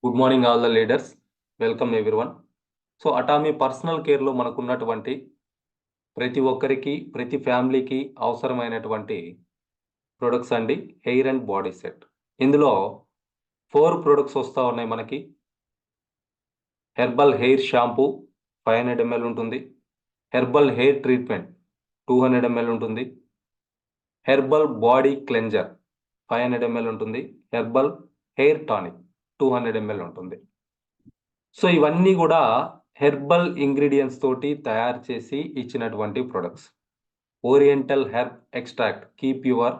Good morning all the leaders. Welcome everyone. So Atomy personal కేర్లో మనకున్నటువంటి ప్రతి ఒక్కరికి ప్రతి ఫ్యామిలీకి అవసరమైనటువంటి ప్రొడక్ట్స్ అండి హెయిర్ అండ్ బాడీ సెట్. ఇందులో 4 ప్రొడక్ట్స్ వస్తూ ఉన్నాయి మనకి. హెర్బల్ హెయిర్ షాంపూ 500 ml ఉంటుంది. హెర్బల్ హెయిర్ ట్రీట్మెంట్ 200 ml ఉంటుంది. హెర్బల్ బాడీ క్లెన్జర్ 500 ml ఉంటుంది. హెర్బల్ హెయిర్ టానిక్ 200 ml ఉంటుంది. సో ఇవన్నీ కూడా హెర్బల్ ఇంగ్రీడియంట్స్ తోటి తయారు చేసి ఇచ్చినటువంటి products. Oriental herb extract keep your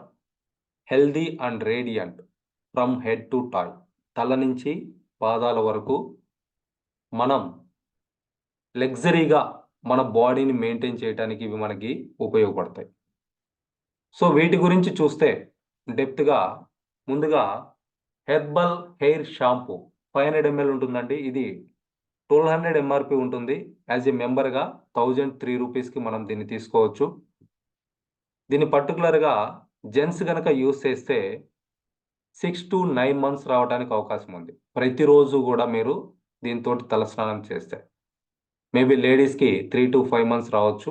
healthy and radiant from head to toy. తల నుంచి పాదాల వరకు మనం లగ్జరీగా మన బాడీని మెయింటైన్ చేయడానికి ఇవి మనకి ఉపయోగపడతాయి. సో వీటి గురించి చూస్తే డెప్త్గా ముందుగా హెర్బల్ హెయిర్ షాంపూ 500 ml ఉంటుందండి. ఇది 1200 ఎంఆర్పి ఉంటుంది. యాజ్ ఏ మెంబర్గా 1003 రూపీస్కి మనం దీన్ని తీసుకోవచ్చు. దీన్ని పర్టికులర్గా జెంట్స్ కనుక యూస్ చేస్తే 6 to 9 మంత్స్ రావడానికి అవకాశం ఉంది. ప్రతిరోజు కూడా మీరు దీంతో తలస్నానం చేస్తే మేబీ లేడీస్కి 3 to 5 మంత్స్ రావచ్చు.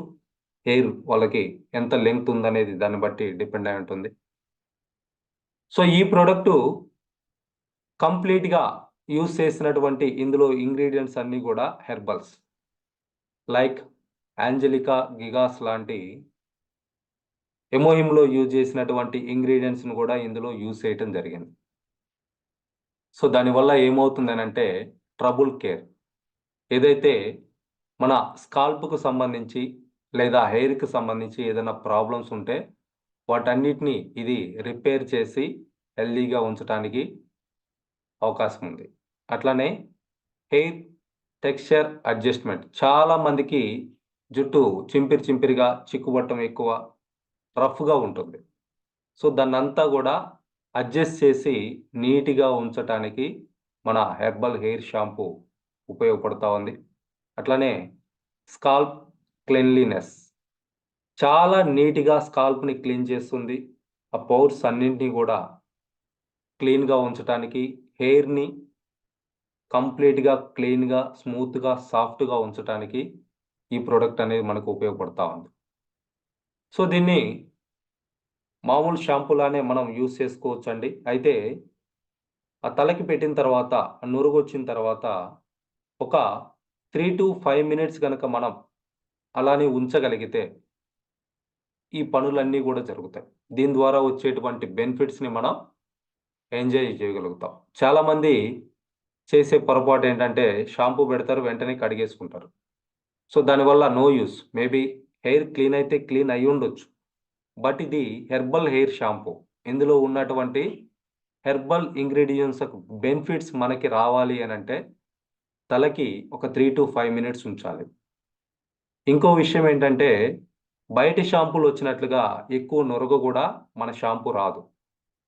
హెయిర్ వాళ్ళకి ఎంత లెంగ్త్ ఉందనేది దాన్ని బట్టి డిపెండ్ అయి ఉంటుంది. సో ఈ ప్రోడక్టు కంప్లీట్గా యూస్ చేసినటువంటి ఇందులో ఇంగ్రీడియంట్స్ అన్నీ కూడా హెర్బల్స్ లైక్ యాంజలికా గిగాస్ లాంటి ఎమోహిమ్లో యూజ్ చేసినటువంటి ఇంగ్రీడియంట్స్ను కూడా ఇందులో యూజ్ చేయటం జరిగింది. సో దానివల్ల ఏమవుతుందనంటే ట్రబుల్ కేర్ ఏదైతే మన స్కాల్ప్కు సంబంధించి లేదా హెయిర్కి సంబంధించి ఏదైనా ప్రాబ్లమ్స్ ఉంటే వాటన్నిటిని ఇది రిపేర్ చేసి హెల్దీగా ఉంచడానికి అవకాశం ఉంది. అట్లానే హెయిర్ టెక్స్చర్ అడ్జస్ట్మెంట్. చాలామందికి జుట్టు చింపిరిగా చిక్కుబట్టం ఎక్కువ రఫ్గా ఉంటుంది. సో దాన్నంతా కూడా అడ్జస్ట్ చేసి నీట్గా ఉంచటానికి మన హెర్బల్ హెయిర్ షాంపూ ఉపయోగపడుతూ ఉంది. అట్లానే స్కాల్ప్ క్లెన్లీనెస్, చాలా నీట్గా స్కాల్ప్ని క్లీన్ చేస్తుంది. ఆ పౌర్స్ అన్నింటినీ కూడా క్లీన్గా ఉంచటానికి, హెయిర్ని కంప్లీట్గా క్లీన్గా స్మూత్గా సాఫ్ట్గా ఉంచటానికి ఈ ప్రోడక్ట్ అనేది మనకు ఉపయోగపడుతూ ఉంది. సో దీన్ని మామూలు షాంపూలానే మనం యూస్ చేసుకోవచ్చండి. అయితే ఆ తలకి పెట్టిన తర్వాత నురుగొచ్చిన తర్వాత ఒక 3 to 5 మినిట్స్ కనుక మనం అలానే ఉంచగలిగితే ఈ పనులన్నీ కూడా జరుగుతాయి. దీని ద్వారా వచ్చేటువంటి బెనిఫిట్స్‌ని మనం ఎంజాయ్ చేయగలుగుతాం. చాలామంది చేసే పొరపాటు ఏంటంటే షాంపూ పెడతారు, వెంటనే కడిగేసుకుంటారు. సో దానివల్ల no use. Maybe hair clean అయితే క్లీన్ అయ్యుండొచ్చు. బట్ ఇది హెర్బల్ హెయిర్ షాంపూ. ఇందులో ఉన్నటువంటి హెర్బల్ ఇంగ్రీడియెంట్స్ బెనిఫిట్స్ మనకి రావాలి అనంటే తలకి ఒక 3 to 5 మినిట్స్ ఉంచాలి. ఇంకో విషయం ఏంటంటే బయటి షాంపూలు వచ్చినట్లుగా ఎక్కువ నురగ కూడా మన షాంపూ రాదు.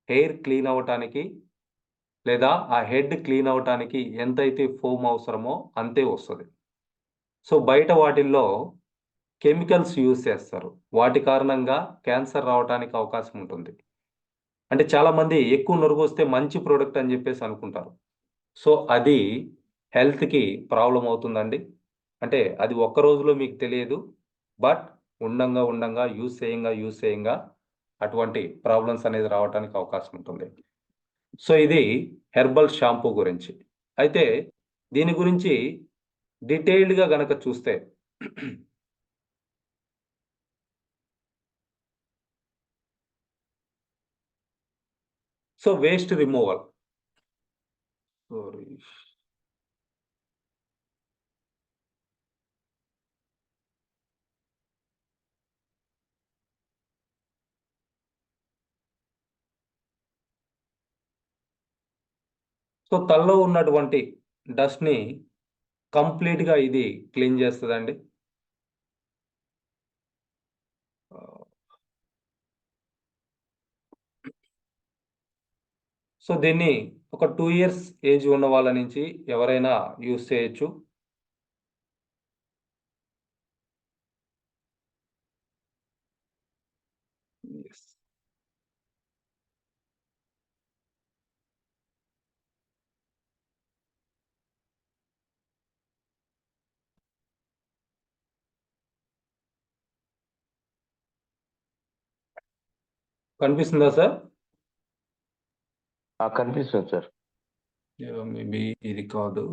హెయిర్ క్లీన్ అవ్వటానికి లేదా ఆ హెడ్ క్లీన్ అవ్వటానికి ఎంతైతే ఫోమ్ అవసరమో అంతే వస్తది. సో బయట వాటిల్లో కెమికల్స్ యూజ్ చేస్తారు. వాటి కారణంగా క్యాన్సర్ రావటానికి అవకాశం ఉంటుంది. అంటే చాలామంది ఎక్కువ నురుగొస్తే మంచి ప్రొడక్ట్ అని చెప్పేసి అనుకుంటారు. సో అది హెల్త్‌కి ప్రాబ్లమ్ అవుతుందండి. అంటే అది ఒక్క రోజులో మీకు తెలియదు. బట్ ఉండంగా యూజ్ చేయంగా అటువంటి ప్రాబ్లమ్స్ అనేది రావటానికి అవకాశం ఉంటుంది. సో ఇది హెర్బల్ షాంపూ గురించి. అయితే దీని గురించి డీటెయిల్డ్‌గా గనక చూస్తే so waste removal. Sorry. So తలలో ఉన్నటువంటి డస్ట్‌ని కంప్లీట్‌గా ఇది క్లీన్ చేస్తదండి. ఆహ్, సో దీన్ని ఒక 2 ఇయర్స్ ఏజ్ ఉన్న వాళ్ళ నుంచి ఎవరైనా యూజ్ చేయొచ్చు. యెస్. కనిపిస్తుందా సార్? కనిపిస్తుంది సార్. మేబీ ఇది కాదు.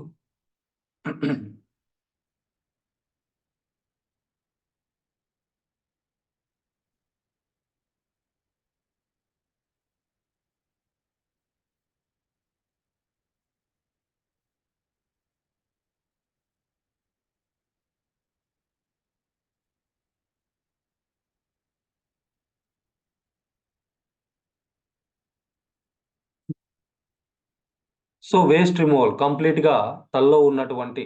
సో వేస్ట్ రిమూవల్ కంప్లీట్గా తలలో ఉన్నటువంటి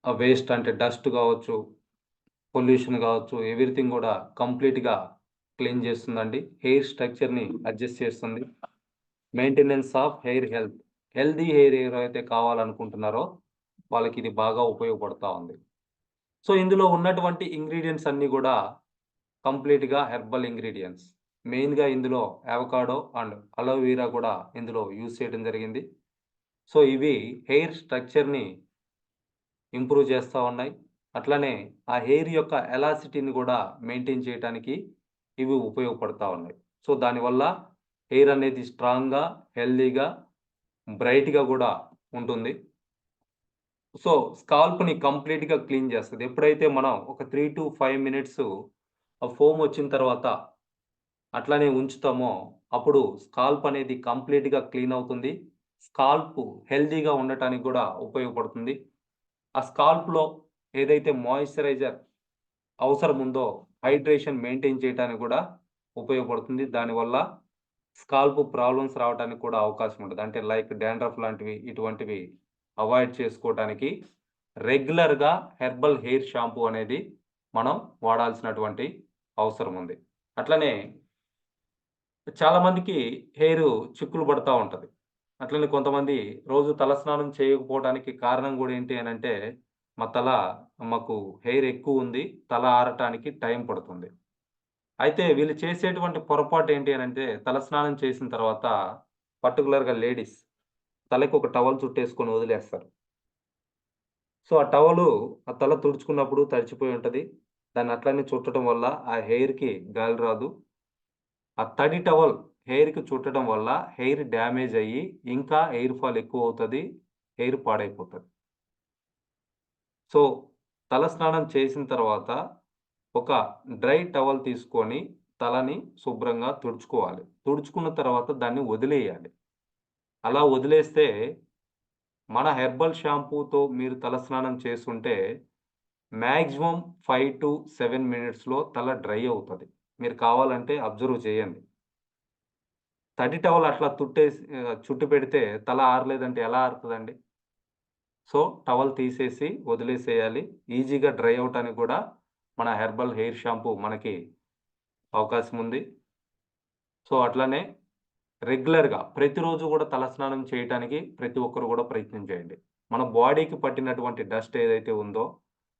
ఆ వేస్ట్ అంటే డస్ట్ కావచ్చు, పొల్యూషన్ కావచ్చు, ఎవ్రీథింగ్ కూడా కంప్లీట్గా క్లీన్ చేస్తుందండి. హెయిర్ స్ట్రక్చర్ని అడ్జస్ట్ చేస్తుంది. Maintenance of hair health, healthy hair ఎవరైతే కావాలనుకుంటున్నారో వాళ్ళకి ఇది బాగా ఉపయోగపడతా ఉంది. సో ఇందులో ఉన్నటువంటి ఇంగ్రీడియంట్స్ అన్నీ కూడా కంప్లీట్గా హెర్బల్ ఇంగ్రీడియంట్స్. మెయిన్గా ఇందులో అవకాడో అండ్ అలోవీరా కూడా ఇందులో యూజ్ చేయడం జరిగింది. సో ఇవి హెయిర్ స్ట్రక్చర్ని ఇంప్రూవ్ చేస్తూ ఉన్నాయి. అట్లనే ఆ హెయిర్ యొక్క ఎలాసిటీని కూడా మెయింటైన్ చేయడానికి ఇవి ఉపయోగపడతా ఉన్నాయి. సో దానివల్ల హెయిర్ అనేది స్ట్రాంగ్గా, హెల్దీగా, బ్రైట్గా కూడా ఉంటుంది. సో స్కాల్ప్ని కంప్లీట్గా క్లీన్ చేస్తుంది. ఎప్పుడైతే మనం ఒక 3 to 5 మినిట్స్ ఆ ఫోమ్ వచ్చిన తర్వాత అట్లానే ఉంచుతామో అప్పుడు స్కాల్ప్ అనేది కంప్లీట్గా క్లీన్ అవుతుంది. స్కాల్ప్ హెల్దీగా ఉండటానికి కూడా ఉపయోగపడుతుంది. ఆ స్కాల్ప్‌లో ఏదైతే మాయిశ్చరైజర్ అవసరం ఉందో హైడ్రేషన్ మెయింటైన్ చేయడానికి కూడా ఉపయోగపడుతుంది. దానివల్ల స్కాల్ప్ ప్రాబ్లమ్స్ రావడానికి కూడా అవకాశం ఉంటది. అంటే లైక్ డాండ్రఫ్ లాంటివి ఇటువంటివి అవాయిడ్ చేసుకోవటానికి రెగ్యులర్‌గా హెర్బల్ హెయిర్ షాంపూ అనేది మనం వాడాల్సినటువంటి అవసరం ఉంది. అట్లనే చాలా మందికి హెయిరు చిక్కులు పడతా ఉంటది. అట్లనే కొంతమంది రోజు తలస్నానం చేయకపోవడానికి కారణం గూడా ఏంటి అనంటే, మాకు హెయిర్ ఎక్కువుంది. తల ఆరటానికి టైం పడుతుంది. అయితే వీళ్ళు చేసేటువంటి పొరపాటు ఏంటి అనంటే, తలస్నానం చేసిన తర్వాత పర్టిక్యులర్‌గా లేడీస్ తలకి ఒక టవల్ చుట్టేసుకొని వదిలేస్తారు. సో, ఆ తల తుడుచుకున్నప్పుడు తడిచిపోయి ఉంటది. దాన్ని అట్లనే చుట్టడం వల్ల ఆ హెయిర్‌కి గాలి రాదు. ఆ తడి టవల్ హెయిర్‌కి చుట్టడం వల్ల హెయిర్ డ్యామేజ్ అయ్యి, ఇంకా హెయిర్ ఫాల్ ఎక్కువవుతది. హెయిర్ పాడైపోతది. సో, తలస్నానం చేసిన తర్వాత ఒక డ్రై టవల్ తీసుకొని తలని శుభ్రంగా తుడుచుకోవాలి. తుడుచుకున్న తర్వాత దాన్ని వదిలేయాలి. అలా వదిలేస్తే మన హెర్బల్ షాంపూతో మీరు తలస్నానం చేసుంటే మాక్సిమం 5-7 మినిట్స్‌లో తల డ్రై అవుతది. మీరు కావాలంటే అబ్జర్వ్ చేయండి. తడి టవల్ అట్లా చుట్టి పెడితే తల ఆరలేదంటే ఎలా ఆరుతదండి? సో, టవల్ తీసేసి వదిలేసేయాలి. ఈజీగా డ్రై అవ్వటానికి గూడా మన హెర్బల్ హెయిర్ షాంపూ మనకి అవకాశం ఉంది. సో, అట్లనే రెగ్యులర్‌గా ప్రతిరోజు గూడా తలస్నానం చేయటానికి ప్రతి ఒక్కరు గూడా ప్రయత్నం చేయండి. మన బాడీకి పట్టినటువంటి డస్ట్ ఏదైతే ఉందో,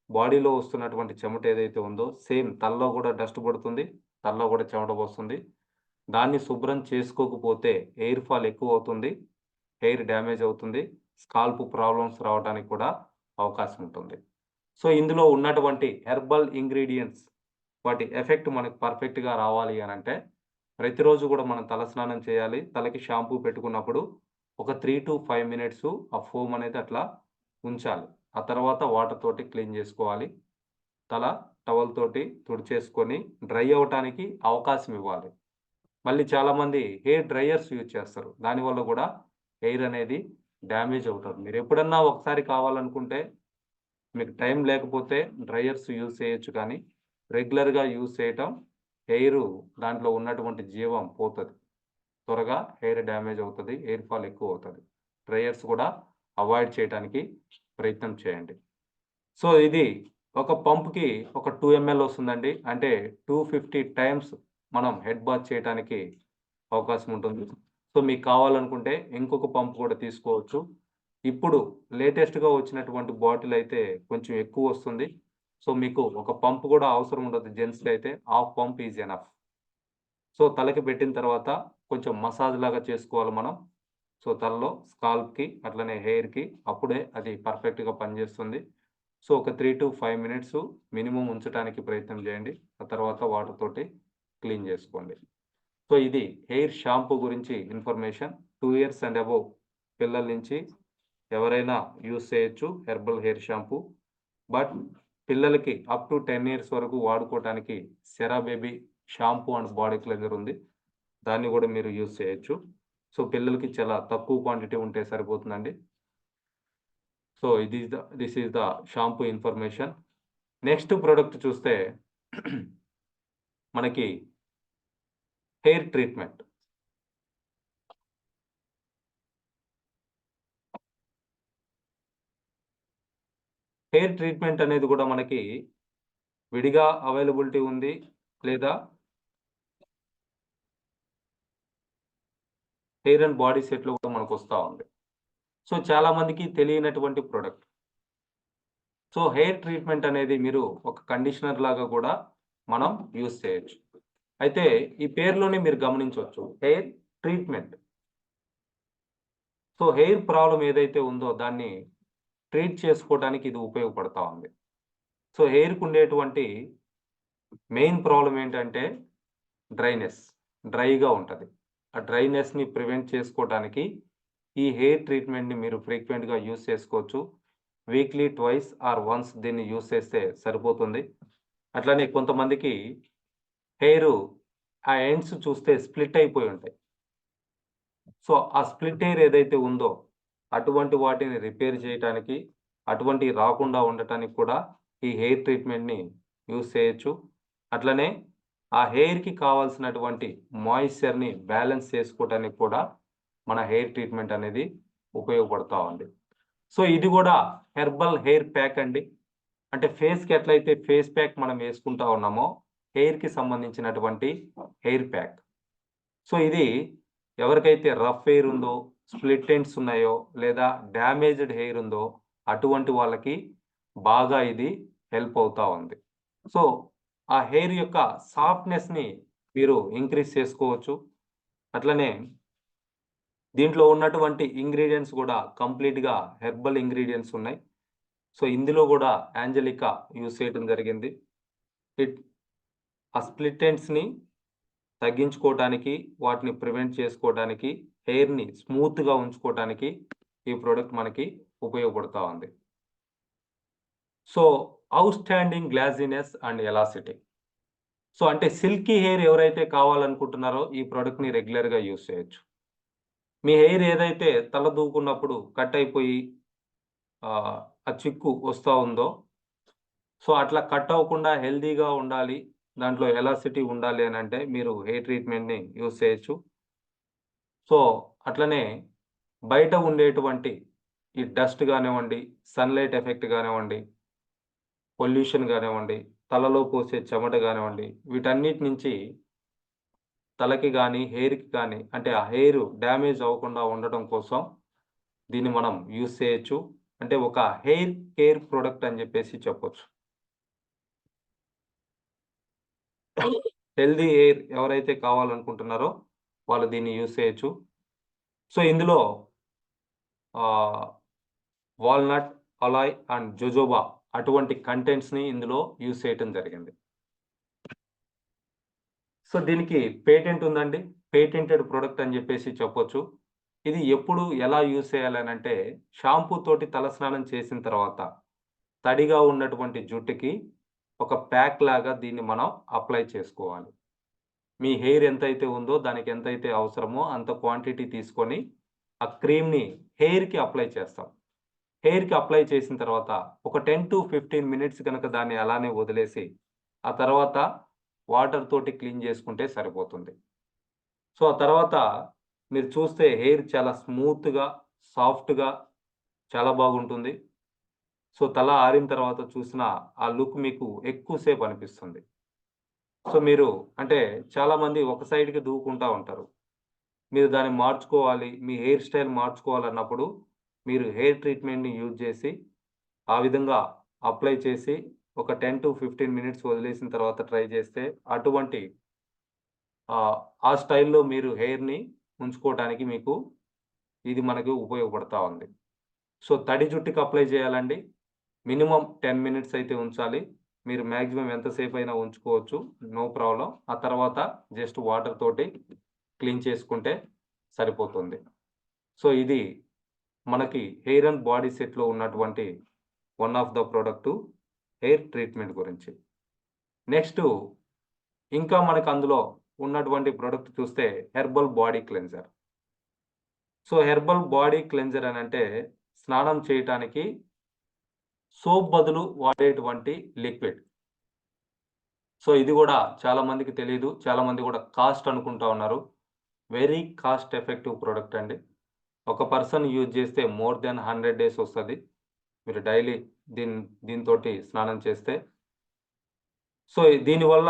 బాడీలో వస్తున్నటువంటి చెమట ఏదైతే ఉందో, సేమ్ తలలో గూడా డస్ట్ పడుతుంది. తలలో గూడా చెమట పోస్తుంది. దాన్ని శుభ్రం చేసుకోకపోతే హెయిర్ ఫాల్ ఎక్కువవుతుంది. హెయిర్ డ్యామేజ్ అవుతుంది. స్కాల్ప్ ప్రాబ్లమ్స్ రావడానికి కూడా అవకాశం ఉంటుంది. సో, ఇందులో ఉన్నటువంటి హెర్బల్ ఇంగ్రీడియెంట్స్ వాటి ఎఫెక్ట్ మనకు పర్ఫెక్ట్‌గా రావాలి అనంటే, ప్రతిరోజు గూడా మనం తలస్నానం చేయాలి. తలకి షాంపూ పెట్టుకున్నప్పుడు ఒక 3-5 మినిట్సు ఆ ఫోమ్ అనేది అట్లా ఉంచాలి. ఆ తర్వాత వాటర్ తోటి క్లీన్ జేసుకోవాలి. తల టవల్ తోటి తుడిచేసుకొని డ్రై అవ్వటానికి అవకాశం ఇవ్వాలి. మళ్ళీ చాలామంది హెయిర్ డ్రైయర్స్ యూజ్ చేస్తారు. దానివల్ల గూడా హెయిర్ అనేది డ్యామేజ్ అవుతది. మీరెప్పుడన్నా ఒకసారి కావాలనుకుంటే మీకు టైం లేకపోతే డ్రైయర్స్ యూజ్ చేయొచ్చు కానీ, రెగ్యులర్‌గా యూజ్ చేయటం హెయిరు దాంట్లో ఉన్నటువంటి జీవం పోతది. త్వరగా హెయిర్ డ్యామేజ్ అవుతది. హెయిర్ ఫాల్ ఎక్కువవుతది. డ్రైయర్స్ కూడా అవాయిడ్ చేయటానికి ప్రయత్నం చేయండి. సో, ఇది ఒక పంప్‌కి ఒక 2 ఎంఎల్ వస్తుందండి. అంటే 250 టైమ్స్ మనం హెడ్ బాత్ చేయటానికి అవకాశం ఉంటుంది. సో, మీకు కావాలనుకుంటే ఇంకొక పంప్ కూడా తీసుకోవచ్చు. ఇప్పుడు లేటెస్ట్‌గా వచ్చినటువంటి బాటిల్ అయితే కొంచెం ఎక్కువొస్తుంది. సో, మీకు ఒక పంప్ కూడా అవసరం ఉండదు జెంట్స్‌కైతే. Half pump is enough. So, తలకి పెట్టిన తర్వాత కొంచెం మసాజ్ లాగా చేసుకోవాలి మనం. సో, తలలో స్కాల్ప్‌కి అట్లనే హెయిర్‌కి అప్పుడే అది పర్ఫెక్ట్‌గా పనిచేస్తుంది. సో, ఒక 3-5 మినిట్స్ మినిమమ్ ఉంచటానికి ప్రయత్నం చేయండి. ఆ తర్వాత వాటర్ తోటి క్లీన్ చేసుకోండి. సో ఇది హెయిర్ షాంపూ గురించి ఇన్ఫర్మేషన్. 2 ఇయర్స్ అండ్ అబోవ్ పిల్లల నుంచి ఎవరైనా యూజ్ చేయొచ్చు హెర్బల్ హెయిర్ షాంపూ. బట్ పిల్లలకి అప్ టు 10 ఇయర్స్ వరకు వాడుకోవటానికి Sera baby shampoo and body cleanser ఉంది. దాన్ని కూడా మీరు యూజ్ చేయొచ్చు. సో పిల్లలకి చాలా తక్కువ క్వాంటిటీ ఉంటే సరిపోతుందండి. So this is the shampoo information. Next product చూస్తే మనకి హెయిర్ ట్రీట్మెంట్. హెయిర్ ట్రీట్మెంట్ అనేది కూడా మనకి విడిగా అవైలబిలిటీ ఉంది, లేదా హెయిర్ అండ్ బాడీ సెట్లో కూడా మనకు వస్తూ ఉంది. సో చాలా మందికి తెలియనటువంటి ప్రోడక్ట్. సో హెయిర్ ట్రీట్మెంట్ అనేది మీరు ఒక కండిషనర్ లాగా కూడా మనం యూజ్ చేయొచ్చు. అయితే ఈ పేరులోనే మీరు గమనించవచ్చు hair treatment. So hair problem ఏదైతే ఉందో దాన్ని ట్రీట్ చేసుకోవడానికి ఇది ఉపయోగపడతా ఉంది. సో హెయిర్కి ఉండేటువంటి మెయిన్ ప్రాబ్లం ఏంటంటే డ్రైగా ఉంటుంది. ఆ డ్రైనెస్ని ప్రివెంట్ చేసుకోవడానికి ఈ హెయిర్ ట్రీట్మెంట్ని మీరు ఫ్రీక్వెంట్గా యూజ్ చేసుకోవచ్చు. వీక్లీ ట్వైస్ ఆర్ వన్స్ దీన్ని యూజ్ చేస్తే సరిపోతుంది. అట్లానే కొంతమందికి హెయిర్ ఆ ఎండ్స్ చూస్తే స్ప్లిట్ అయిపోయి ఉంటాయి. సో ఆ స్ప్లిట్ హెయిర్ ఏదైతే ఉందో అటువంటి వాటిని రిపేర్ చేయడానికి, అటువంటివి రాకుండా ఉండటానికి కూడా ఈ హెయిర్ ట్రీట్మెంట్ని యూజ్ చేయొచ్చు. అట్లనే ఆ హెయిర్కి కావాల్సినటువంటి మాయిశ్చర్ని బ్యాలెన్స్ చేసుకోవడానికి కూడా మన హెయిర్ ట్రీట్మెంట్ అనేది ఉపయోగపడతా ఉంది. సో ఇది కూడా హెర్బల్ హెయిర్ ప్యాక్ అండి. అంటే ఫేస్కి ఎట్లయితే ఫేస్ ప్యాక్ మనం వేసుకుంటా ఉన్నామో హెయిర్కి సంబంధించినటువంటి హెయిర్ ప్యాక్. సో ఇది ఎవరికైతే రఫ్ హెయిర్ ఉందో, స్ప్లిట్ ఎండ్స్ ఉన్నాయో, లేదా డ్యామేజ్డ్ హెయిర్ ఉందో అటువంటి వాళ్ళకి బాగా ఇది హెల్ప్ అవుతా ఉంది. సో ఆ హెయిర్ యొక్క సాఫ్ట్నెస్ని మీరు ఇంక్రీజ్ చేసుకోవచ్చు. అట్లనే దీంట్లో ఉన్నటువంటి ఇంగ్రీడియంట్స్ కూడా కంప్లీట్గా హెర్బల్ ఇంగ్రీడియంట్స్ ఉన్నాయి. సో ఇందులో కూడా యాంజలికా యూజ్ చేయడం జరిగింది. ఆ స్ప్లిట్ ఎండ్స్ని తగ్గించుకోవడానికి, వాటిని ప్రివెంట్ చేసుకోవడానికి, హెయిర్ని స్మూత్గా ఉంచుకోవడానికి ఈ ప్రోడక్ట్ మనకి ఉపయోగపడతా ఉంది. So outstanding glossiness and elasticity. So అంటే సిల్కీ హెయిర్ ఎవరైతే కావాలనుకుంటున్నారో ఈ ప్రోడక్ట్ని రెగ్యులర్గా యూజ్ చేయొచ్చు. మీ హెయిర్ ఏదైతే తల దూకున్నప్పుడు కట్ అయిపోయి ఆ చిక్కు వస్తూ ఉందో, సో అట్లా కట్ అవ్వకుండా హెల్దీగా ఉండాలి, దాంట్లో ఎలాసిటీ ఉండాలి అని అంటే మీరు హెయిర్ ట్రీట్మెంట్ని యూజ్ చేయొచ్చు. సో అట్లనే బయట ఉండేటువంటి ఈ డస్ట్ కానివ్వండి, సన్లైట్ ఎఫెక్ట్ కానివ్వండి, పొల్యూషన్ కానివ్వండి, తలలో పోసే చెమట కానివ్వండి, వీటన్నిటి నుంచి తలకి కానీ హెయిర్కి కానీ అంటే ఆ హెయిర్ డ్యామేజ్ అవ్వకుండా ఉండటం కోసం దీన్ని మనం యూజ్ చేయొచ్చు. అంటే ఒక హెయిర్ కేర్ ప్రోడక్ట్ అని చెప్పేసి చెప్పొచ్చు. హెల్దీ హెయిర్ ఎవరైతే కావాలనుకుంటున్నారో వాళ్ళు దీన్ని యూజ్ చేయొచ్చు. సో ఇందులో వాల్నట్, అలాయ్ అండ్ జోజోబా అటువంటి కంటెంట్స్ని ఇందులో యూజ్ చేయటం జరిగింది. సో దీనికి పేటెంట్ ఉందండి. పేటెంటెడ్ ప్రోడక్ట్ అని చెప్పేసి చెప్పొచ్చు. ఇది ఎప్పుడు ఎలా యూజ్ చేయాలని అంటే షాంపూ తోటి తలస్నానం చేసిన తర్వాత తడిగా ఉన్నటువంటి జుట్టుకి ఒక ప్యాక్ లాగా దీన్ని మనం అప్లై చేసుకోవాలి. మీ హెయిర్ ఎంతైతే ఉందో దానికి ఎంతైతే అవసరమో అంత క్వాంటిటీ తీసుకొని ఆ క్రీమ్‌ని హెయిర్‌కి అప్లై చేస్తాం. హెయిర్‌కి అప్లై చేసిన తర్వాత ఒక 10-15 మినిట్స్ గనక దాన్ని అలానే వదిలేసి ఆ తర్వాత వాటర్ తోటి క్లీన్ చేసుకుంటే సరిపోతుంది. సో ఆ తర్వాత మీరు చూస్తే హెయిర్ చాలా స్మూత్‌గా, సాఫ్ట్‌గా చాలా బాగుంటుంది. సో తల ఆరిన తర్వాత చూసినా ఆ లుక్ మీకు ఎక్కువ సేపు అనిపిస్తుంది. సో మీరు అంటే చాలామంది ఒక సైడ్‌కి దూకుంటా ఉంటారు. మీరు దాన్ని మార్చుకోవాలి, మీ హెయిర్ స్టైల్ మార్చుకోవాలన్నప్పుడు మీరు హెయిర్ ట్రీట్మెంట్‌ని యూజ్ చేసి, ఆ విధంగా అప్లై చేసి ఒక 10-15 మినిట్స్ వదిలేసిన తర్వాత ట్రై చేస్తే అటువంటి ఆ స్టైల్‌లో మీరు హెయిర్‌ని ఉంచుకోవటానికి మీకు ఇది మనకు ఉపయోగపడతా ఉంది. సో తడి జుట్టుకి అప్లై చేయాలండి. మినిమమ్ 10 మినిట్స్ అయితే ఉంచాలి. మీరు మ్యాక్సిమం ఎంతసేపు అయినా ఉంచుకోవచ్చు. No problem. ఆ తర్వాత జస్ట్ వాటర్ తోటి క్లీన్ చేసుకుంటే సరిపోతుంది. సో, ఇది మనకి హెయిర్ అండ్ బాడీ సెట్‌లో ఉన్నటువంటి one of the product hair treatment గురించి. నెక్స్టు ఇంకా మనకు అందులో ఉన్నటువంటి ప్రొడక్ట్ చూస్తే herbal body cleanser. So, herbal body cleanser అనంటే స్నానం చేయటానికి సోప్ బదులు వాడేటువంటి లిక్విడ్. సో, ఇది గూడా చాలా మందికి తెలీదు. చాలా మంది గూడా కాస్ట్ అనుకుంటా ఉన్నారు. వెరీ కాస్ట్ ఎఫెక్టివ్ ప్రొడక్ట్ అండి. ఒక పర్సన్ యూజ్ చేస్తే మోర్ థాన్ 100 డేస్ వస్తది. మీరు డైలీ దీనితోటి స్నానం చేస్తే. సో, దీనివల్ల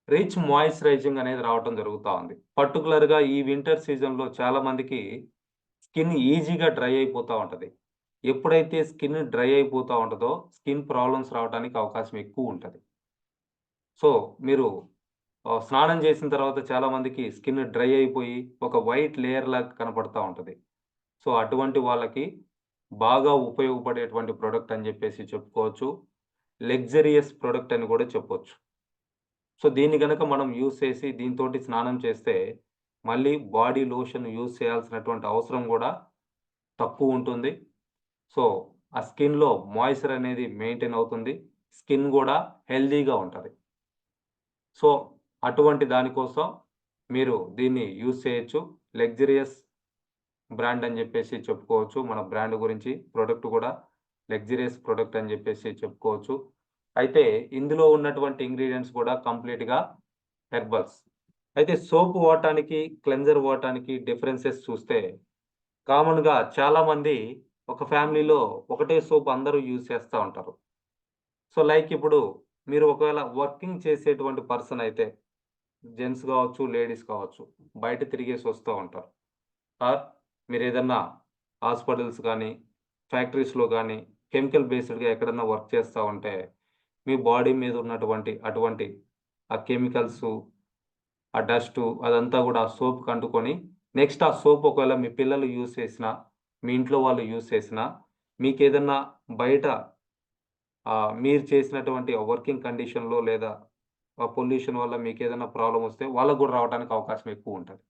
రిచ్ మాయిశ్చరైజింగ్ అనేది రావటం జరుగుతా ఉంది. పర్టిక్యులర్‌గా ఈ వింటర్ సీజన్‌లో చాలా మందికి స్కిన్ ఈజీగా డ్రై అయిపోతా ఉంటది. ఎప్పుడైతే స్కిన్ డ్రై అయిపోతా ఉంటదో, స్కిన్ ప్రాబ్లమ్స్ రావటానికి అవకాశం ఎక్కువుంటది. సో, మీరు స్నానం చేసిన తర్వాత చాలా మందికి స్కిన్ డ్రై అయిపోయి, ఒక వైట్ లేయర్‌లాగా కనపడతా ఉంటది. సో, అటువంటి వాళ్ళకి బాగా ఉపయోగపడేటువంటి ప్రొడక్ట్ అని జెప్పేసి చెప్పుకోవచ్చు. లగ్జరియస్ ప్రొడక్ట్ అని గూడా చెప్పొచ్చు. సో, దీన్ని గనక మనం యూజ్ చేసి దీనితోటి స్నానం చేస్తే, మళ్ళీ బాడీ లోషన్ యూజ్ చేయాల్సినటువంటి అవసరం గూడా తక్కువుంటుంది. సో, ఆ స్కిన్‌లో మాయిశ్చర్ అనేది మెయింటైన్ అవుతుంది. స్కిన్ గూడా హెల్తీగా ఉంటది. సో, అటువంటి దాని కోసం మీరు దీన్ని యూజ్ చేయొచ్చు. లగ్జరియస్ బ్రాండ్ అని జెప్పేసి చెప్పుకోవచ్చు. మన బ్రాండ్ గురించి ప్రొడక్ట్ గూడా లగ్జరియస్ ప్రొడక్ట్ అని జెప్పేసి చెప్పుకోవచ్చు. అయితే ఇందులో ఉన్నటువంటి ఇంగ్రీడియెంట్స్ గూడా కంప్లీట్‌గా హెర్బల్స్. అయితే సోప్ వాడటానికి, క్లెన్జర్ వాడటానికి డిఫరెన్సెస్ చూస్తే కామన్‌గా చాలామంది ఒక ఫ్యామిలీలో ఒకటే సోప్ అందరూ యూజ్ చేస్తా ఉంటారు. సో, లైక్ ఇప్పుడు మీరు ఒకవేళ వర్కింగ్ చేసేటువంటి పర్సన్ అయితే జెంట్స్ గావచ్చు, లేడీస్ కావచ్చు. బయట తిరిగేసి వస్తా ఉంటారు. ఆర్ మీరేదన్నా హాస్పిటల్స్ గానీ, ఫ్యాక్టరీస్‌లో గానీ, కెమికల్ బేస్డ్‌గా ఎక్కడన్నా వర్క్ చేస్తా ఉంటే, మీ బాడీ మీద ఉన్నటువంటి అటువంటి ఆ కెమికల్సు, ఆ డస్టు అదంతా గూడా ఆ సోప్‌కి అంటుకొని, నెక్స్ట్ ఆ సోప్ ఒకవేళ మీ పిల్లలు యూజ్ చేసినా, మీ ఇంట్లో వాళ్ళు యూజ్ చేసినా, మీకేదన్నా బయట మీరు చేసినటువంటి వర్కింగ్ కండిషన్‌లో లేదా ఆ పొల్యూషన్ వల్ల మీకేదైనా ప్రాబ్లమ్ వస్తే వాళ్ళకి గూడా రావడానికి అవకాశం ఎక్కువుంటది.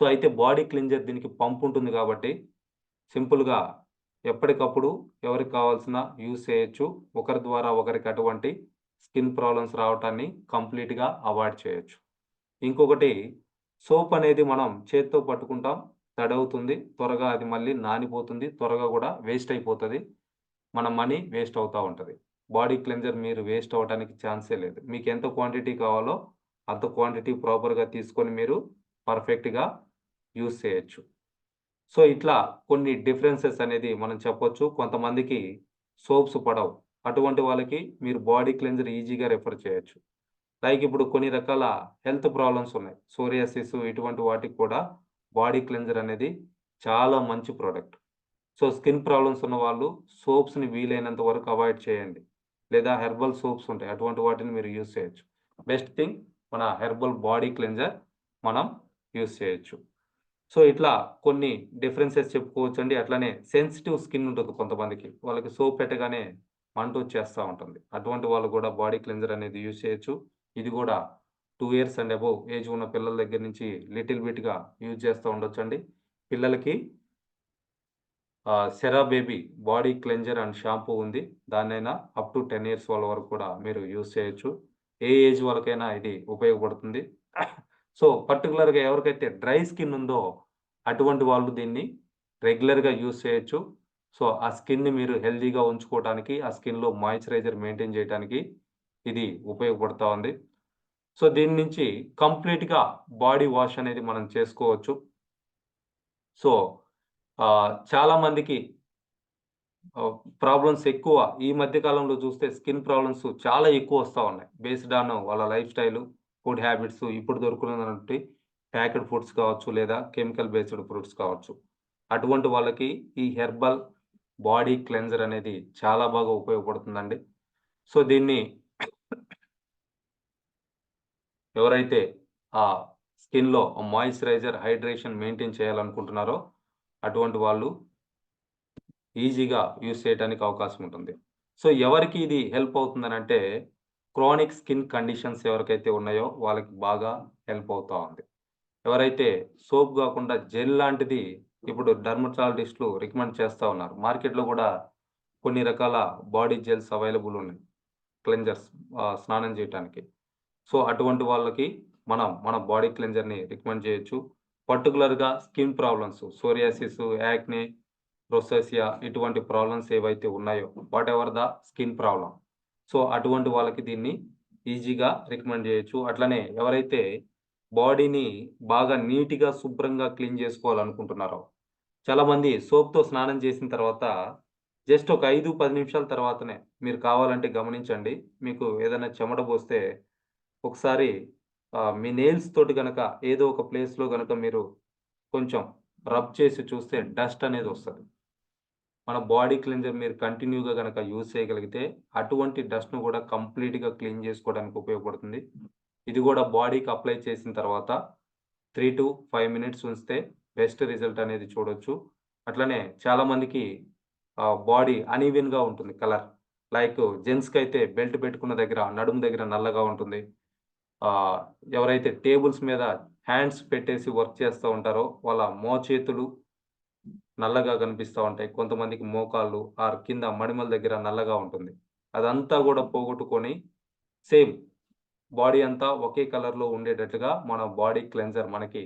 సో, అయితే బాడీ క్లీన్జర్ దీనికి పంప్ ఉంటుంది గాబట్టి, సింపుల్‌గా ఎప్పటికప్పుడు ఎవరికి కావాల్సిన యూజ్ చేయొచ్చు. ఒకరి ద్వారా ఒకరికి అటువంటి స్కిన్ ప్రాబ్లమ్స్ రావటాన్ని కంప్లీట్‌గా అవాయిడ్ చేయొచ్చు. ఇంకొకటి సోప్ అనేది మనం చేత్తో పట్టుకుంటాం, తడవుతుంది. త్వరగా అది మళ్ళీ నానిపోతుంది. త్వరగా గూడా వేస్ట్ అయిపోతది. మన మనీ వేస్ట్ అవుతా ఉంటది. బాడీ క్లెన్జర్ మీరు వేస్ట్ అవ్వటానికి ఛాన్సే లేదు. మీకెంత క్వాంటిటీ కావాలో అంత క్వాంటిటీ ప్రాపర్‌గా తీసుకొని మీరు పర్ఫెక్ట్‌గా యూజ్ చేయొచ్చు. సో, ఇట్లా కొన్ని డిఫరెన్సెస్ అనేది మనం చెప్పొచ్చు. కొంతమందికి సోప్స్ పడవు. అటువంటి వాళ్ళకి మీరు బాడీ క్లెన్జర్ ఈజీగా రిఫర్ చేయొచ్చు. లైక్ ఇప్పుడు కొన్ని రకాల హెల్త్ ప్రాబ్లమ్స్ ఉన్నాయి. సోరియాసిస్ ఇటువంటి వాటికి కూడా బాడీ క్లెన్జర్ అనేది చాలా మంచి ప్రొడక్ట్. సో, స్కిన్ ప్రాబ్లమ్స్ ఉన్నవాళ్ళు సోప్స్‌ని వీలైనంత వరకు అవాయిడ్ చేయండి. లేదా హెర్బల్ సోప్స్ ఉంటాయి. అటువంటి వాటిని మీరు యూజ్ చేయొచ్చు. బెస్ట్ థింగ్ మన హెర్బల్ బాడీ క్లెన్జర్ మనం యూజ్ చేయొచ్చు. సో, ఇట్లా కొన్ని డిఫరెన్సెస్ చెప్పుకోవచ్చండి. అట్లనే సెన్సిటివ్ స్కిన్ ఉంటుంది కొంతమందికి. వాళ్ళకి సోప్ పెట్టగానే మంటొచ్చేస్తా ఉంటుంది. అటువంటి వాళ్ళు గూడా బాడీ క్లెన్జర్ అనేది యూజ్ చేయొచ్చు. ఇది గూడా 2 ఇయర్స్ అండ్ అబోవ్ ఏజ్ ఉన్న పిల్లల దగ్గర నుంచి లిటిల్ బిట్‌గా యూజ్ చేస్తా ఉండొచ్చండి. పిల్లలకి Sera baby body cleanser and shampoo ఉంది. దాన్నైనా అప్ టు 10 ఇయర్స్ వాళ్ళ వరకు కూడా మీరు యూజ్ చేయొచ్చు. ఏ ఏజ్ వాళ్ళకైనా ఇది ఉపయోగపడుతుంది. సో, పర్టిక్యులర్‌గా ఎవరికైతే డ్రై స్కిన్ ఉందో అటువంటి వాళ్ళు దీన్ని రెగ్యులర్‌గా యూజ్ చేయొచ్చు. సో, ఆ స్కిన్‌ని మీరు హెల్తీగా ఉంచుకోవటానికి, ఆ స్కిన్‌లో మాయిశ్చరైజర్ మెయింటైన్ చేయటానికి ఇది ఉపయోగపడతా ఉంది. సో, దీని నుంచి కంప్లీట్‌గా బాడీ వాష్ అనేది మనం చేసుకోవచ్చు. సో, చాలా మందికి ప్రాబ్లమ్స్ ఎక్కువ. ఈ మధ్య కాలంలో చూస్తే స్కిన్ ప్రాబ్లమ్స్ చాలా ఎక్కువొస్తా ఉన్నాయి. బేస్డ్ ఆన్ వాళ్ళ లైఫ్ స్టైలు, ఫుడ్ హ్యాబిట్స్ ఇప్పుడు దొరుకుతున్నటువంటి ప్యాక్డ్ ఫుడ్స్ కావచ్చు, లేదా కెమికల్ బేస్డ్ ఫుడ్స్ కావచ్చు. అటువంటి వాళ్ళకి ఈ హెర్బల్ బాడీ క్లెన్జర్ అనేది చాలా బాగా ఉపయోగపడుతుందండి. సో, దీన్ని ఎవరైతే ఆ స్కిన్‌లో మాయిశ్చరైజర్, హైడ్రేషన్ మెయింటైన్ చేయాలనుకుంటున్నారో అటువంటి వాళ్ళు ఈజీగా యూజ్ చేయటానికి అవకాశం ఉంటుంది. సో ఎవరికి ఇది హెల్ప్ అవుతుందనంటే, క్రానిక్ స్కిన్ కండిషన్స్ ఎవరికైతే ఉన్నాయో వాళ్ళకి బాగా హెల్ప్ అవుతా ఉంది. ఎవరైతే సోప్ గాకుండా జెల్ లాంటిది ఇప్పుడు డెర్మటాలజిస్ట్‌లు రికమెండ్ చేస్తా ఉన్నారు. మార్కెట్‌లో గూడా కొన్ని రకాల బాడీ జెల్స్ అవైలబుల్ ఉన్నాయి. క్లెన్జర్స్ స్నానం జేయటానికి. సో, అటువంటి వాళ్ళకి మనం మన బాడీ క్లెన్జర్‌ని రికమెండ్ చేయొచ్చు. పర్టిక్యులర్‌గా స్కిన్ ప్రాబ్లమ్స్ సోరియాసిస్, యాక్నే, రొసాసియా ఇటువంటి ప్రాబ్లమ్స్ ఏవైతే ఉన్నాయో whatever the skin problem. So, అటువంటి వాళ్ళకి దీన్ని ఈజీగా రికమెండ్ చేయొచ్చు. అట్లనే ఎవరైతే బాడీని బాగా నీట్‌గా, శుభ్రంగా క్లీన్ జేసుకోవాలనుకుంటున్నారో చాలామంది సోప్‌తో స్నానం చేసిన తర్వాత జస్ట్ ఒక 5, 10 నిమిషాల తర్వాతనే మీరు కావాలంటే గమనించండి. మీకు ఏదైనా చెమట పోస్తే ఒకసారి మీ నెయిల్స్ తోటి గనక ఏదో ఒక ప్లేస్‌లో గనక మీరు కొంచెం రబ్ చేసి చూస్తే డస్ట్ అనేదొస్తది. మన బాడీ క్లెన్జర్ మీరు కంటిన్యూగా గనక యూజ్ చేయగలిగితే అటువంటి డస్ట్‌ను గూడా కంప్లీట్‌గా క్లీన్ జేసుకోవడానికి ఉపయోగపడుతుంది. ఇది గూడా బాడీకి అప్లై చేసిన తర్వాత 3-5 మినిట్స్ ఉంచితే బెస్ట్ రిజల్ట్ అనేది చూడొచ్చు. అట్లనే చాలామందికి బాడీ అనీవెన్‌గా ఉంటుంది కలర్. లైక్ జెంట్స్‌కైతే బెల్ట్ పెట్టుకున్న దగ్గర, నడుము దగ్గర నల్లగా ఉంటుంది. ఆహ్, ఎవరైతే టేబుల్స్ మీద హ్యాండ్స్ పెట్టేసి వర్క్ చేస్తా ఉంటారో వాళ్ళ మోచేతులు నల్లగా కనిపిస్తా ఉంటాయి. కొంతమందికి మోకాళ్ళు కింద మడిమల దగ్గర నల్లగా ఉంటుంది. అదంతా గూడా పోగొట్టుకొని సేమ్ బాడీ అంతా ఒకే కలర్‌లో ఉండేటట్టుగా మన బాడీ క్లెన్జర్ మనకి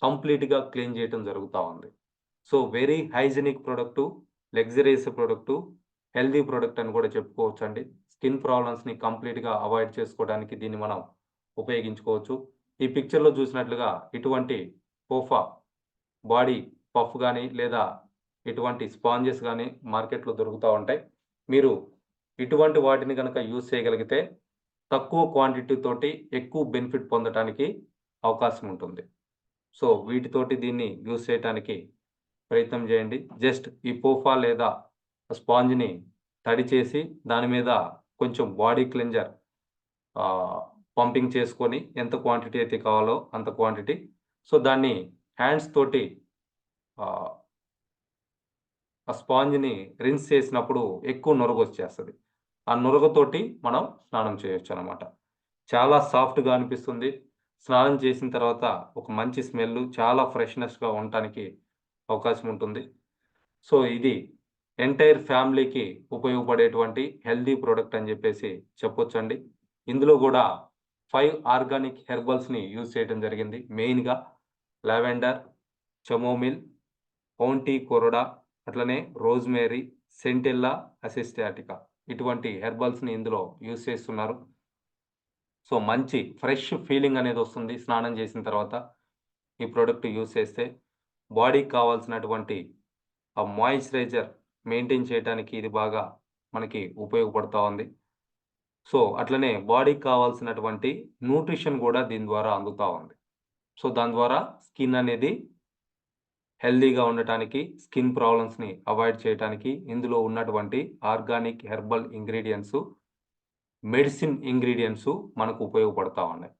కంప్లీట్‌గా క్లీన్ చేయటం జరుగుతా ఉంది. So, very hygienic product, luxurious product, healthy product అని కూడా చెప్పుకోవచ్చండి. స్కిన్ ప్రాబ్లమ్స్‌ని కంప్లీట్‌గా అవాయిడ్ చేసుకోవడానికి దీన్ని మనం ఉపయోగించుకోవచ్చు. ఈ పిక్చర్‌లో చూసినట్లుగా ఇటువంటి పోఫా బాడీ పఫ్ గాని, లేదా ఇటువంటి స్పాంజెస్ గాని మార్కెట్‌లో దొరుకుతా ఉంటాయి. మీరు ఇటువంటి వాటిని గనక యూజ్ చేయగలిగితే తక్కువ క్వాంటిటీ తోటి ఎక్కువ బెనిఫిట్ పొందటానికి అవకాశం ఉంటుంది. సో, వీటితోటి దీన్ని యూజ్ చేయటానికి ప్రయత్నం చేయండి. జస్ట్ ఈ పోఫా లేదా స్పాంజ్‌ని తడి చేసి దాని మీద కొంచెం బాడీ క్లెన్జర్ ఆహ్, పంపింగ్ చేసుకొని ఎంత క్వాంటిటీ అయితే కావాలో అంత క్వాంటిటీ. సో, దాన్ని హ్యాండ్స్ తోటి ఆహ్, ఆ స్పాంజ్‌ని రిన్స్ చేసినప్పుడు ఎక్కువ నురగొచ్చేస్తది. ఆ నురగతోటి మనం స్నానం చేయొచ్చనమాట. చాలా సాఫ్ట్‌గా అనిపిస్తుంది. స్నానం చేసిన తర్వాత ఒక మంచి స్మెల్లు, చాలా ఫ్రెష్‌నెస్‌గా ఉండటానికి అవకాశం ఉంటుంది. సో, ఇది ఎంటైర్ ఫ్యామిలీకి ఉపయోగపడేటువంటి హెల్తీ ప్రొడక్ట్ అని జెప్పేసి చెప్పొచ్చండి. ఇందులో గూడా 5 ఆర్గానిక్ హెర్బల్స్‌ని యూజ్ చేయడం జరిగింది. మెయిన్‌గా లావెండర్, చెమోమిల్, కౌంటీ కొరడా, అట్లనే రోజ్‌మేరీ, సెంటిల్లా అసిస్టాటికా ఇటువంటి హెర్బల్స్‌ని ఇందులో యూజ్ చేస్తున్నారు. సో, మంచి ఫ్రెష్ ఫీలింగ్ అనేదొస్తుంది స్నానం చేసిన తర్వాత. ఈ ప్రొడక్ట్ యూజ్ చేస్తే. బాడీకి కావాల్సినటువంటి ఆ మాయిశ్చరైజర్ మెయింటైన్ చేయటానికి ఇది బాగా మనకి ఉపయోగపడతా ఉంది. సో, అట్లనే బాడీకి కావాల్సినటువంటి న్యూట్రిషన్ గూడా దీని ద్వారా అందుతా ఉంది. సో, దాని ద్వారా స్కిన్ అనేది హెల్తీగా ఉండటానికి, స్కిన్ ప్రాబ్లమ్స్‌ని అవాయిడ్ చేయటానికి ఇందులో ఉన్నటువంటి ఆర్గానిక్ హెర్బల్ ఇంగ్రీడియెంట్సు, మెడిసిన్ ఇంగ్రీడియెంట్సు మనకు ఉపయోగపడతా ఉన్నాయి.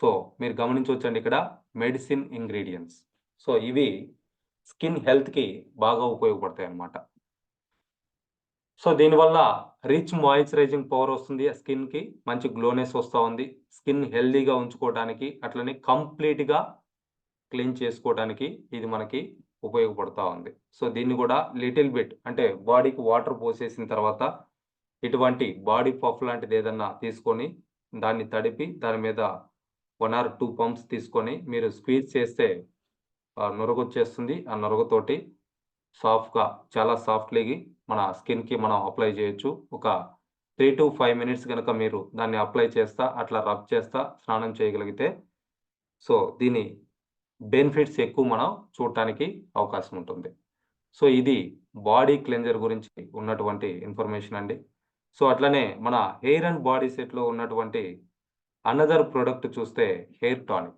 సో, మీరు గమనించొచ్చండి ఇక్కడ మెడిసిన్ ఇంగ్రీడియెంట్స్. సో, ఇవి స్కిన్ హెల్త్‌కి బాగా ఉపయోగపడతాయన్నమాట. సో, దీనివల్ల రిచ్ మాయిశ్చరైజింగ్ పవర్ వస్తుంది ఆ స్కిన్‌కి. మంచి గ్లోనెస్ వస్తా ఉంది. స్కిన్ హెల్తీగా ఉంచుకోవడానికి, అట్లనే కంప్లీట్‌గా క్లీన్ చేసుకోవడానికి ఇది మనకి ఉపయోగపడతా ఉంది. సో, దీన్ని గూడా లిటిల్ బిట్ అంటే బాడీకి వాటర్ పోసేసిన తర్వాత ఇటువంటి బాడీ పఫ్ లాంటిదేదన్నా తీసుకొని, దాన్ని తడిపి దాని మీద 1 ఆర్ 2 పంప్స్ తీసుకొని మీరు స్క్వీజ్ చేస్తే నురగొచ్చేస్తుంది. ఆ నురగతోటి సాఫ్ట్‌గా చాలా సాఫ్ట్‌లీగి మన స్కిన్‌కి మనం అప్లై చేయొచ్చు. ఒక 3-5 మినిట్స్ గనక మీరు దాన్ని అప్లై చేస్తా, అట్లా రబ్ చేస్తా స్నానం చేయగలిగితే, సో, దీని బెనిఫిట్స్ ఎక్కువ మనం చూడటానికి అవకాశం ఉంటుంది. సో, ఇది బాడీ క్లెన్జర్ గురించి ఉన్నటువంటి ఇన్ఫర్మేషన్ అండి. సో, అట్లనే మన హెయిర్ అండ్ బాడీ సెట్‌లో ఉన్నటువంటి అనదర్ ప్రొడక్ట్ చూస్తే హెయిర్ టానిక్.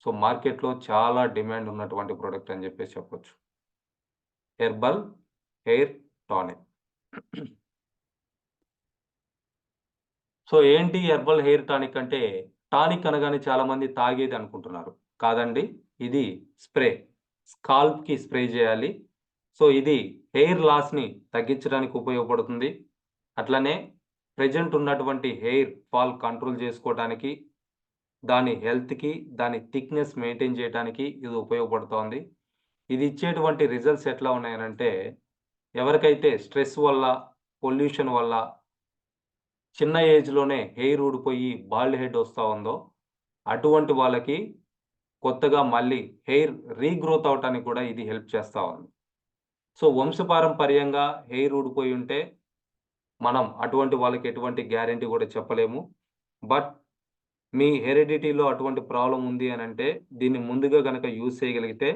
సో, మార్కెట్‌లో చాలా డిమాండ్ ఉన్నటువంటి ప్రొడక్ట్ అని జెప్పేసి చెప్పొచ్చు. Herbal hair tonic. సో, ఏంటి హెర్బల్ హెయిర్ టానిక్ అంటే, టానిక్ అనగానే చాలామంది తాగేది అనుకుంటున్నారు. కాదండి. ఇది స్ప్రే. స్కాల్ప్‌కి స్ప్రే జేయాలి. సో, ఇది హెయిర్ లాస్‌ని తగ్గించడానికి ఉపయోగపడుతుంది. అట్లనే ప్రెజెంట్ ఉన్నటువంటి హెయిర్ ఫాల్ కంట్రోల్ చేసుకోవడానికి, దాని హెల్త్‌కి, దాని థిక్‌నెస్ మెయింటైన్ చేయడానికి ఇది ఉపయోగపడుతోంది. ఇది ఇచ్చేటువంటి రిజల్ట్స్ ఎట్లా ఉన్నాయనంటే, ఎవరికైతే స్ట్రెస్ వల్ల, పొల్యూషన్ వల్ల చిన్న ఏజ్‌లోనే హెయిర్ ఊడిపోయి బాల్డ్ హెడ్ వస్తా ఉందో, అటువంటి వాళ్ళకి కొత్తగా మళ్ళీ హెయిర్ రీగ్రోత్ అవ్వటానికి కూడా ఇది హెల్ప్ చేస్తా ఉంది. సో, వంశపారంపర్యంగా హెయిర్ ఊడిపోయి ఉంటే, మనం అటువంటి వాళ్ళకి ఎటువంటి గ్యారంటీ కూడా చెప్పలేము. బట్ మీ హెరిడిటీలో అటువంటి ప్రాబ్లమ్ ఉంది అనంటే, దీన్ని ముందుగా గనక యూజ్ చేయగలిగితే,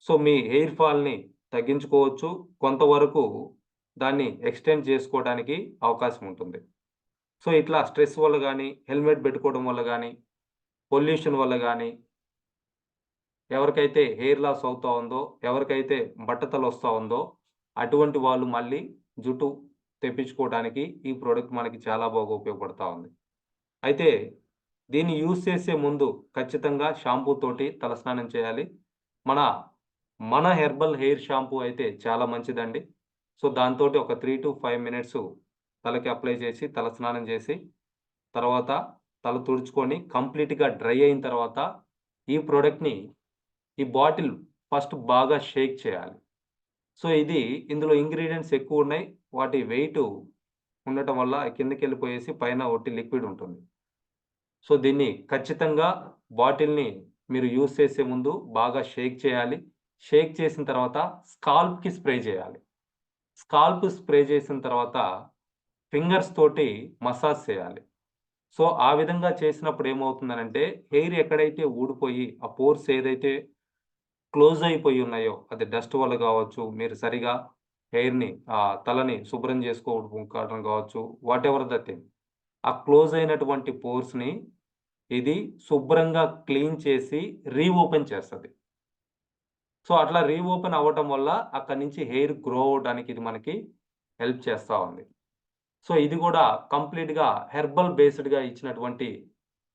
సో, మీ హెయిర్ ఫాల్‌ని తగ్గించుకోవచ్చు. కొంతవరకు దాన్ని ఎక్స్‌టెండ్ చేసుకోవడానికి అవకాశం ఉంటుంది. సో, ఇట్లా స్ట్రెస్ వల్ల గానీ, హెల్మెట్ పెట్టుకోవడం వల్ల గానీ, పొల్యూషన్ వల్ల గానీ, ఎవరికైతే హెయిర్ లాస్ అవుతా ఉందో, ఎవరికైతే బట్టతలొస్తా ఉందో, అటువంటి వాళ్ళు మళ్ళీ జుట్టు తెప్పించుకోవడానికి ఈ ప్రొడక్ట్ మనకి చాలా బాగా ఉపయోగపడతా ఉంది. అయితే దీన్ని యూజ్ చేసే ముందు ఖచ్చితంగా షాంపూ తోటి తలస్నానం చేయాలి. మన మన హెర్బల్ హెయిర్ షాంపూ అయితే చాలా మంచిదండి. సో, దాంతోటి ఒక 3-5 మినిట్స్ తలకి అప్లై చేసి, తలస్నానం చేసి, తర్వాత తల తుడుచుకొని కంప్లీట్‌గా డ్రై అయిన తర్వాత ఈ ప్రొడక్ట్‌ని ఈ బాటిల్ ఫస్ట్ బాగా షేక్ చేయాలి. సో, ఇందులో ఇంగ్రీడియెంట్స్ ఎక్కువున్నాయి. వాటి వెయిటు ఉండటం వల్ల కిందకెళ్ళిపోయేసి పైన ఒట్టి లిక్విడ్ ఉంటుంది. సో, దీన్ని ఖచ్చితంగా బాటిల్‌ని మీరు యూజ్ చేసే ముందు బాగా షేక్ చేయాలి. షేక్ చేసిన తర్వాత స్కాల్ప్‌కి స్ప్రే చేయాలి. స్కాల్ప్ స్ప్రే చేసిన తర్వాత ఫింగర్స్ తోటి మసాజ్ చేయాలి. సో, ఆ విధంగా చేసినప్పుడు ఏమవుతుందనంటే హెయిర్ ఎక్కడైతే ఊడిపోయి ఆ పోర్స్ ఏదైతే క్లోజ్ అయిపోయి ఉన్నాయో, అది డస్ట్ వల్ల గావచ్చు, మీరు సరిగా హెయిర్‌ని తలని శుభ్రం చేసుకోకపోవడం గావచ్చు, వాటెవర్ ద థింగ్. ఆ క్లోజ్ అయినటువంటి పోర్స్‌ని ఇది శుభ్రంగా క్లీన్ చేసి రీఓపెన్ చేస్తది. సో, అట్లా రీఓపెన్ అవ్వటం వల్ల అక్కడి నుంచి హెయిర్ గ్రో అవ్వడానికి ఇది మనకి హెల్ప్ చేస్తా ఉంది. సో, ఇది గూడా కంప్లీట్‌గా హెర్బల్ బేస్డ్‌గా ఇచ్చినటువంటి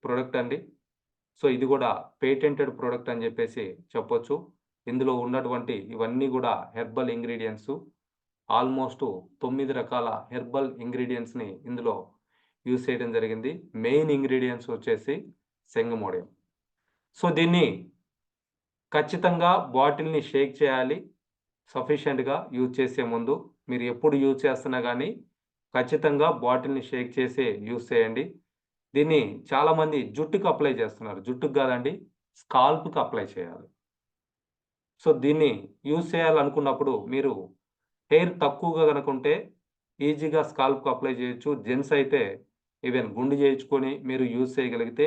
ప్రొడక్ట్ అండి. సో, ఇది గూడా పేటెంటెడ్ ప్రొడక్ట్ అని జెప్పేసి చెప్పొచ్చు. ఇందులో ఉన్నటువంటి ఇవన్నీ గూడా హెర్బల్ ఇంగ్రీడియెంట్సు. ఆల్‌మోస్టు 9 రకాల హెర్బల్ ఇంగ్రీడియెంట్స్‌ని ఇందులో యూజ్ చేయడం జరిగింది. మెయిన్ ఇంగ్రీడియెంట్స్ వచ్చేసి శంగమూడియం. సో, దీన్ని ఖచ్చితంగా బాటిల్‌ని షేక్ చేయాలి. సఫిషియెంట్‌గా యూజ్ చేసే ముందు. మీరు ఎప్పుడు యూజ్ చేస్తున్నా గానీ, ఖచ్చితంగా బాటిల్‌ని షేక్ చేసే యూజ్ చేయండి. దీన్ని చాలామంది జుట్టుకి అప్లై చేస్తున్నారు. జుట్టుకి గాదండి, స్కాల్ప్‌కి అప్లై చేయాలి. సో, దీన్ని యూజ్ చేయాలనుకున్నప్పుడు మీరు హెయిర్ తక్కువగా గనుకుంటే ఈజీగా స్కాల్ప్‌కి అప్లై చేయొచ్చు. జెంట్స్ అయితే ఈవెన్ గుండు చేయించుకొని మీరు యూజ్ చేయగలిగితే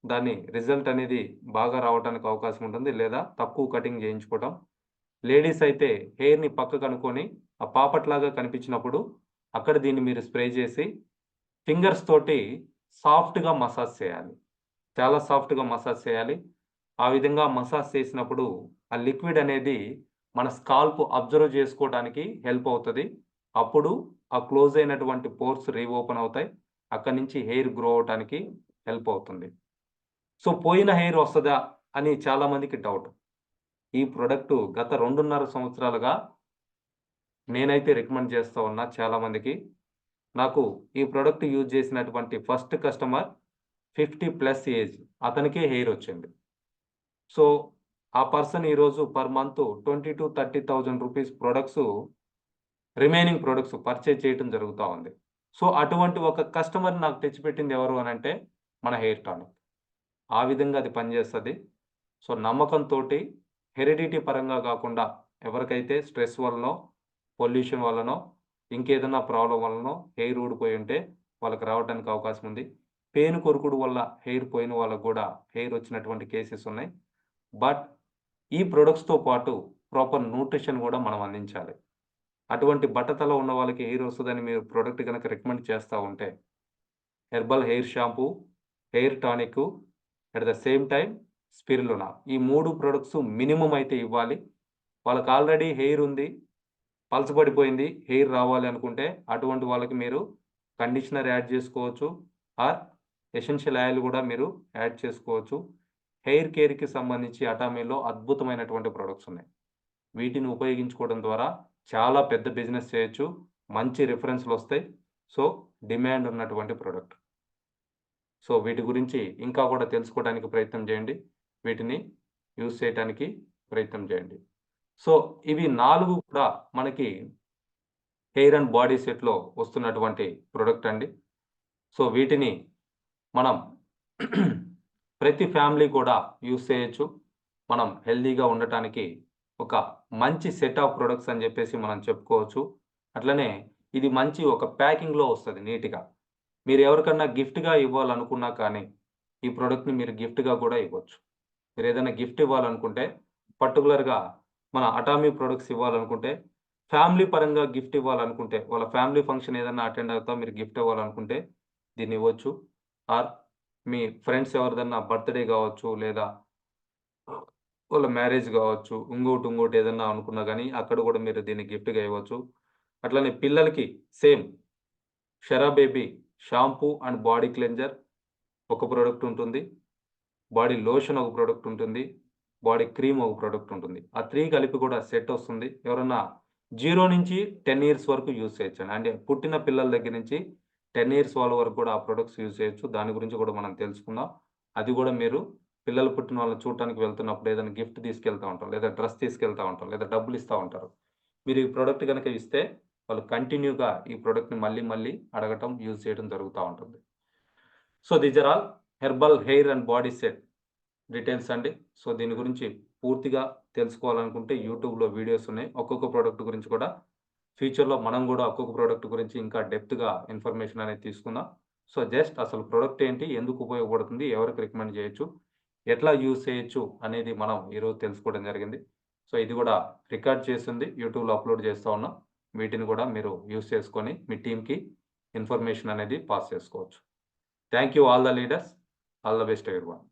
దాని రిజల్ట్ అనేది బాగా రావటానికి అవకాశం ఉంటుంది. లేదా తక్కువ కటింగ్ చేయించుకోవటం. లేడీస్ అయితే హెయిర్‌ని పక్కకనుకొని ఆ పాపట్లాగా కనిపించినప్పుడు అక్కడ దీన్ని మీరు స్ప్రే చేసి ఫింగర్స్ తోటి సాఫ్ట్‌గా మసాజ్ చేయాలి. చాలా సాఫ్ట్‌గా మసాజ్ చేయాలి. ఆ విధంగా మసాజ్ చేసినప్పుడు ఆ లిక్విడ్ అనేది మన స్కాల్ప్ అబ్జర్వ్ చేసుకోవడానికి హెల్ప్ అవుతది. అప్పుడు ఆ క్లోజ్ అయినటువంటి పోర్స్ రీఓపెన్ అవుతాయి. అక్కడి నుంచి హెయిర్ గ్రో అవ్వటానికి హెల్ప్ అవుతుంది. సో, పోయిన హెయిర్ వస్తదా అని చాలా మందికి డౌట్. ఈ ప్రొడక్టు గత 2.5 సంవత్సరాలుగా నేనైతే రికమెండ్ చేస్తా ఉన్నా చాలా మందికి. నాకు ఈ ప్రొడక్ట్ యూజ్ చేసినటువంటి ఫస్ట్ కస్టమర్ 50+ ఏజ్. అతనికే హెయిర్ వచ్చింది. సో, ఆ పర్సన్ ఈరోజు per month 20,000-30,000 rupees remaining products purchase చేయటం జరుగుతా ఉంది. సో, అటువంటి ఒక కస్టమర్‌ని నాకు తెచ్చిపెట్టింది ఎవరు అనంటే మన హెయిర్ టానిక్. ఆ విధంగా అది పనిచేస్తది. సో, నమ్మకంతోటి హెరిడిటీ పరంగా గాకుండా ఎవరికైతే స్ట్రెస్ వల్లనో, పొల్యూషన్ వల్లనో, ఇంకేదన్నా ప్రాబ్లమ్ వల్లనో హెయిర్ ఊడిపోయుంటే వాళ్ళకి రావటానికి అవకాశం ఉంది. పేను కొరుకుడు వల్ల హెయిర్ పోయిన వాళ్ళకి గూడా హెయిర్ వచ్చినటువంటి కేసెస్ ఉన్నాయి. బట్ ఈ ప్రొడక్ట్స్‌తో పాటు ప్రాపర్ న్యూట్రిషన్ గూడా మనం అందించాలి. అటువంటి బట్టతల ఉన్న వాళ్ళకి హెయిర్ వస్తదని మీరు ప్రొడక్ట్ గనక రికమెండ్ చేస్తా ఉంటే, హెర్బల్ హెయిర్ షాంపూ, హెయిర్ టానిక్కు, at the same time spirulina. ఈ 3 ప్రొడక్ట్స్ మినిమమ్ అయితే ఇవ్వాలి. వాళ్ళకి ఆల్రెడీ హెయిర్ ఉంది. పలచబడిపోయింది. హెయిర్ రావాలి అనుకుంటే అటువంటి వాళ్ళకి మీరు కండిషనర్ యాడ్ చేసుకోవచ్చు. ఆర్ ఎసెన్షియల్ ఆయిల్ గూడా మీరు యాడ్ చేసుకోవచ్చు. హెయిర్ కేర్‌కి సంబంధించి అటామీలో అద్భుతమైనటువంటి ప్రొడక్ట్స్ ఉన్నాయి. వీటిని ఉపయోగించుకోవడం ద్వారా చాలా పెద్ద బిజినెస్ చేయొచ్చు. మంచి రిఫరెన్స్‌లు వస్తాయి. సో, డిమాండ్ ఉన్నటువంటి ప్రొడక్ట్. సో, వీటి గురించి ఇంకా కూడా తెలుసుకోవడానికి ప్రయత్నం చేయండి. వీటిని యూజ్ చేయటానికి ప్రయత్నం చేయండి. సో, ఇవి 4 కూడా మనకి హెయిర్ అండ్ బాడీ సెట్‌లో వస్తున్నటువంటి ప్రొడక్ట్ అండి. సో, వీటిని మనం ప్రతి ఫ్యామిలీ కూడా యూజ్ చేయొచ్చు. మనం హెల్తీగా ఉండటానికి ఒక మంచి సెట్ ఆఫ్ ప్రొడక్ట్స్ అని చెప్పేసి మనం చెప్పుకోవచ్చు. అట్లనే ఇది మంచి ఒక ప్యాకింగ్‌లో వస్తది నీట్‌గా. మీరు ఎవరికన్నా గిఫ్ట్‌గా ఇవ్వాలనుకున్నా కానీ, ఈ ప్రొడక్ట్‌ని మీరు గిఫ్ట్‌గా కూడా ఇవ్వచ్చు. మీరేదైనా గిఫ్ట్ ఇవ్వాలనుకుంటే, పర్టిక్యులర్‌గా మన అటామీ ప్రొడక్ట్స్ ఇవ్వాలనుకుంటే, ఫ్యామిలీ పరంగా గిఫ్ట్ ఇవ్వాలనుకుంటే, వాళ్ళ ఫ్యామిలీ ఫంక్షన్ ఏదన్నా అటెండ్ అవుతా మీరు గిఫ్ట్ ఇవ్వాలనుకుంటే దీన్ని ఇవ్వచ్చు. ఆర్ మీ ఫ్రెండ్స్ ఎవరిదన్నా బర్త్‌డే గావచ్చు, లేదా వాళ్ళ మ్యారేజ్ గావచ్చు, ఇంకోటి ఏదన్నా అనుకున్నా గానీ, అక్కడ గూడా మీరు దీన్ని గిఫ్ట్‌గా ఇవ్వచ్చు. అట్లనే పిల్లలకి same 'Sera baby' shampoo and body cleanser ఒక ప్రొడక్ట్ ఉంటుంది. బాడీ లోషన్ ఒక ప్రొడక్ట్ ఉంటుంది. బాడీ క్రీమ్ ఒక ప్రొడక్ట్ ఉంటుంది. ఆ 3 కలిపి కూడా సెట్ వస్తుంది. ఎవరన్నా 0-10 ఇయర్స్ వరకు యూజ్ చేయొచ్చండి. అంటే పుట్టిన పిల్లల దగ్గర నుంచి 10 ఇయర్స్ వాళ్ళ వరకు కూడా ఆ ప్రొడక్ట్స్ యూజ్ చేయొచ్చు. దాని గురించి కూడా మనం తెలుసుకుందాం. అది కూడా మీరు పిల్లలు పుట్టిన వాళ్ళని చూడటానికి వెళ్తున్నప్పుడు ఏదైనా గిఫ్ట్ తీసుకెళ్తా ఉంటాం. లేదా డ్రెస్ తీసుకెళ్తా ఉంటాం. లేదా డబ్బులు ఇస్తా ఉంటారు. మీరు ఈ ప్రొడక్ట్ గనక ఇస్తే వాళ్ళు కంటిన్యూగా ఈ ప్రొడక్ట్‌ని మళ్ళీ మళ్ళీ అడగటం, యూజ్ చేయడం జరుగుతా ఉంటుంది. So, these are all herbal hair and body set details అండి. సో, దీని గురించి పూర్తిగా తెలుసుకోవాలనుకుంటే యూట్యూబ్‌లో వీడియోస్ ఉన్నాయి. ఒక్కొక్క ప్రొడక్ట్ గురించి కూడా ఫ్యూచర్‌లో మనం గూడా ఒక్కొక్క ప్రొడక్ట్ గురించి ఇంకా డెప్త్‌గా ఇన్ఫర్మేషన్ అనేది తీసుకుందాం. సో, జస్ట్ అసలు ప్రొడక్ట్ ఏంటి? ఎందుకు ఉపయోగపడుతుంది? ఎవరికి రికమెండ్ చేయొచ్చు? ఎట్లా యూజ్ చేయొచ్చు? అనేది మనం ఈరోజు తెలుసుకోవడం జరిగింది. సో, ఇది గూడా రికార్డ్ చేసుంది. యూట్యూబ్‌లో అప్‌లోడ్ చేస్తా ఉన్నాం. వీటిని గూడా మీరు యూజ్ చేసుకొని మీ టీమ్‌కి ఇన్ఫర్మేషన్ అనేది పాస్ చేసుకోవచ్చు. Thank you all the leaders. All the best everyone.